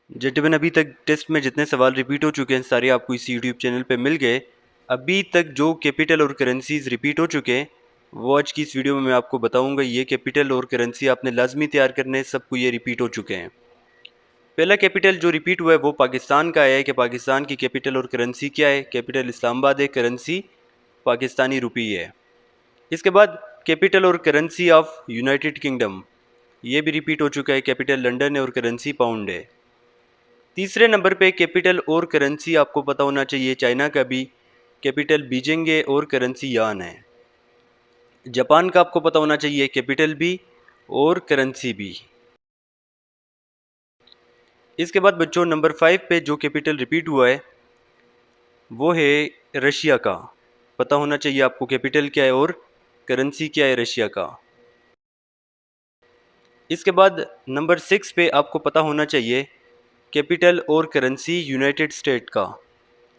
Gentleman, अभी तक test में जितने सवाल रिपीट हो चुके हैं सारे आपको इस यूट्यूब चैनल पे मिल गए। अभी तक जो कैपिटल और करेंसीज रिपीट हो चुके हैं वो आज की इस वीडियो में मैं आपको बताऊंगा। ये कैपिटल और करेंसी आपने लाजमी तैयार करने, सबको ये रिपीट हो चुके हैं। पहला कैपिटल जो रिपीट हुआ है वो पाकिस्तान का है कि पाकिस्तान की कैपिटल और करेंसी क्या है। कैपिटल इस्लामाबाद है, करेंसी पाकिस्तानी रुपी है। इसके बाद कैपिटल और करेंसी ऑफ यूनाइटेड किंगडम, ये भी रिपीट हो चुका है। कैपिटल लंदन है और करेंसी पाउंड है। तीसरे नंबर पे कैपिटल और करेंसी आपको पता होना चाहिए चाइना का भी। कैपिटल बीजिंग है और करेंसी यान है। जापान का आपको पता होना चाहिए, कैपिटल भी और करेंसी भी। इसके बाद बच्चों नंबर 5 पे जो कैपिटल रिपीट हुआ है वो है रशिया का। पता होना चाहिए आपको कैपिटल क्या है और करेंसी क्या है रशिया का। इसके बाद नंबर 6 पे आपको पता होना चाहिए कैपिटल और करेंसी यूनाइटेड स्टेट का।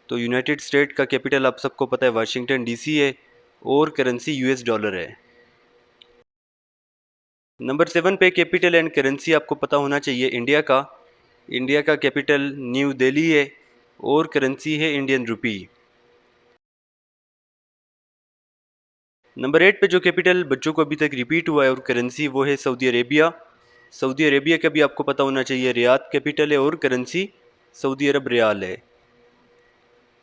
तो यूनाइटेड स्टेट का कैपिटल आप सबको पता है वाशिंगटन डीसी है और करेंसी यूएस डॉलर है। नंबर 7 पे कैपिटल एंड करेंसी आपको पता होना चाहिए इंडिया का। इंडिया का कैपिटल न्यू दिल्ली है और करेंसी है इंडियन रुपी। नंबर 8 पे जो कैपिटल बच्चों को अभी तक रिपीट हुआ है और करेंसी वो है सऊदी अरेबिया। सऊदी अरेबिया का भी आपको पता होना चाहिए, रियाद कैपिटल है और करेंसी सऊदी अरब रियाल है।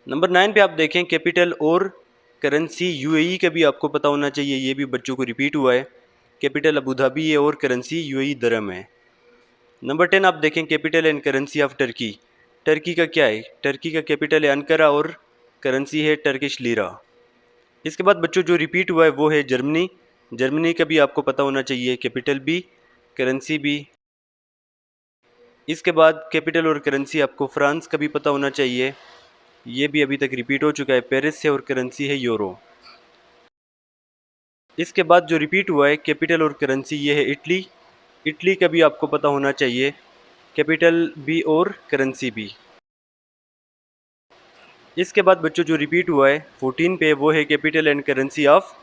नंबर 9 पे आप देखें कैपिटल और करेंसी यूएई का भी आपको पता होना चाहिए, ये भी बच्चों को रिपीट हुआ है। कैपिटल अबू धाबी है और करेंसी यूएई दरम है। नंबर 10 आप देखें capital and currency of Turkey. Turkey का क्या है? टर्की का कैपिटल है अंकारा और करेंसी है टर्किश लीरा। इसके बाद बच्चों जो रिपीट हुआ है वो है जर्मनी। जर्मनी का भी आपको पता होना चाहिए, कैपिटल भी करेंसी भी। इसके बाद कैपिटल और करेंसी आपको फ्रांस का भी पता होना चाहिए, ये भी अभी तक रिपीट हो चुका है, पेरिस है और करेंसी है यूरो। इसके बाद जो रिपीट हुआ है कैपिटल और करेंसी ये है इटली। इटली का भी आपको पता होना चाहिए, कैपिटल भी और करेंसी भी। इसके बाद बच्चों जो रिपीट हुआ है 14 पे वो है capital and currency of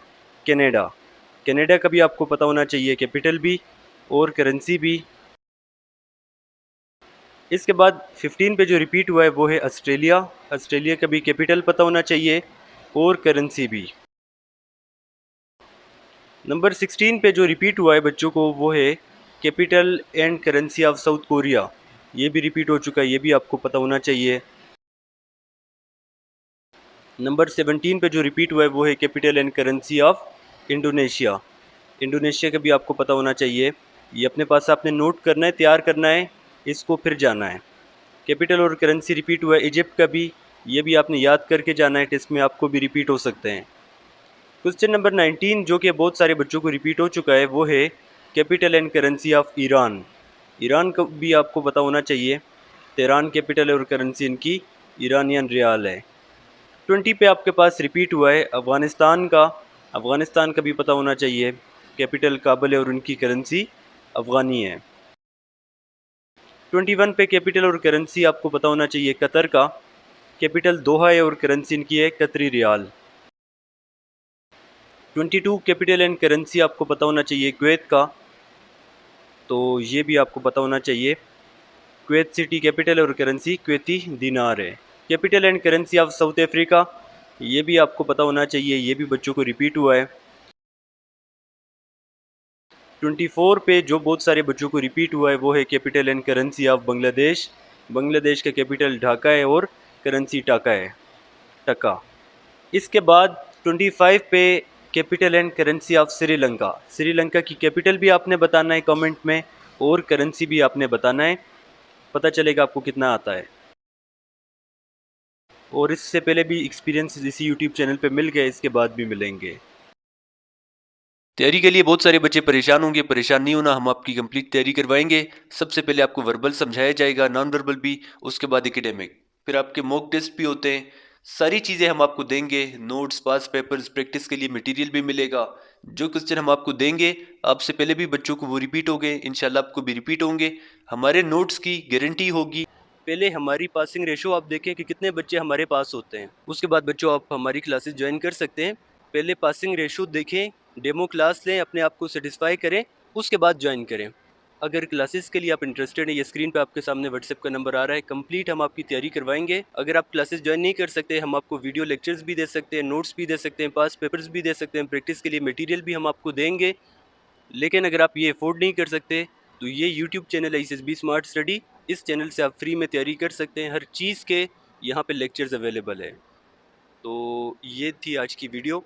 Canada. Canada का भी आपको पता होना चाहिए, कैपिटल भी और करेंसी भी। इसके बाद 15 पे जो रिपीट हुआ है वो है ऑस्ट्रेलिया। ऑस्ट्रेलिया का भी कैपिटल पता होना चाहिए और करेंसी भी। नंबर 16 पे जो रिपीट हुआ है बच्चों को वो है capital and currency of south Korea. ये भी रिपीट हो चुका है, ये भी आपको पता होना चाहिए। नंबर 17 पे जो रिपीट हुआ है वो है capital and currency of Indonesia. Indonesia का भी आपको पता होना चाहिए, ये अपने पास आपने नोट करना है, तैयार करना है, इसको फिर जाना है। कैपिटल और करेंसी रिपीट हुआ है इजिप्ट का भी, ये भी आपने याद करके जाना है, टेस्ट में आपको भी रिपीट हो सकते हैं। क्वेश्चन नंबर 19 जो कि बहुत सारे बच्चों को रिपीट हो चुका है वो है capital and currency of Iran. Iran का भी आपको पता होना चाहिए, तेहरान कैपिटल और करेंसी इनकी ईरानियन रियाल है। 20 पे आपके पास रिपीट हुआ है अफ़गानिस्तान का। अफ़गानिस्तान का भी पता होना चाहिए, कैपिटल काबुल है और उनकी करेंसी अफ़गानी है। 21 पे कैपिटल और करेंसी आपको पता होना चाहिए कतर का। कैपिटल दोहा है और करेंसी इनकी है कतरी रियाल। 22 कैपिटल एंड करेंसी आपको पता होना चाहिए कुवैत का, तो ये भी आपको पता होना चाहिए। कुवैत सिटी कैपिटल और करेंसी कुवैती दिनार है। Capital and currency of south Africa, ये भी आपको पता होना चाहिए, ये भी बच्चों को रिपीट हुआ है। 24 पे जो बहुत सारे बच्चों को रिपीट हुआ है वो है capital and currency of Bangladesh. Bangladesh का कैपिटल ढाका है और करेंसी टाका है, टका। इसके बाद 25 पे capital and currency of Sri Lanka. Sri Lanka की कैपिटल भी आपने बताना है कमेंट में और करेंसी भी आपने बताना है, पता चलेगा आपको कितना आता है। और इससे पहले भी एक्सपीरियंस इसी यूट्यूब चैनल पे मिल गए, इसके बाद भी मिलेंगे। तैयारी के लिए बहुत सारे बच्चे परेशान होंगे, परेशान नहीं होना, हम आपकी कंप्लीट तैयारी करवाएंगे। सबसे पहले आपको वर्बल समझाया जाएगा, नॉन वर्बल भी, उसके बाद एकेडमिक, फिर आपके मॉक टेस्ट भी होते हैं। सारी चीज़ें हम आपको देंगे, नोट्स, पास पेपर्स, प्रैक्टिस के लिए मटेरियल भी मिलेगा। जो क्वेश्चन हम आपको देंगे आपसे पहले भी बच्चों को वो रिपीट हो गए, इंशाल्लाह आपको भी रिपीट होंगे। हमारे नोट्स की गारंटी होगी। पहले हमारी पासिंग रेशो आप देखें कि कितने बच्चे हमारे पास होते हैं, उसके बाद बच्चों आप हमारी क्लासेस ज्वाइन कर सकते हैं। पहले पासिंग रेशो देखें, डेमो क्लास लें, अपने आप को सेटिस्फाई करें, उसके बाद ज्वाइन करें। अगर क्लासेस के लिए आप इंटरेस्टेड हैं, ये स्क्रीन पे आपके सामने व्हाट्सएप का नंबर आ रहा है। कंप्लीट हम आपकी तैयारी करवाएंगे। अगर आप क्लासेस ज्वाइन नहीं कर सकते, हम आपको वीडियो लेक्चर्स भी दे सकते हैं, नोट्स भी दे सकते हैं, पास पेपर्स भी दे सकते हैं, प्रैक्टिस के लिए मटेरियल भी हम आपको देंगे। लेकिन अगर आप ये अफोर्ड नहीं कर सकते तो ये यूट्यूब चैनल है SSB स्मार्ट स्टडी, इस चैनल से आप फ्री में तैयारी कर सकते हैं। हर चीज़ के यहाँ पे लेक्चर्स अवेलेबल है। तो ये थी आज की वीडियो।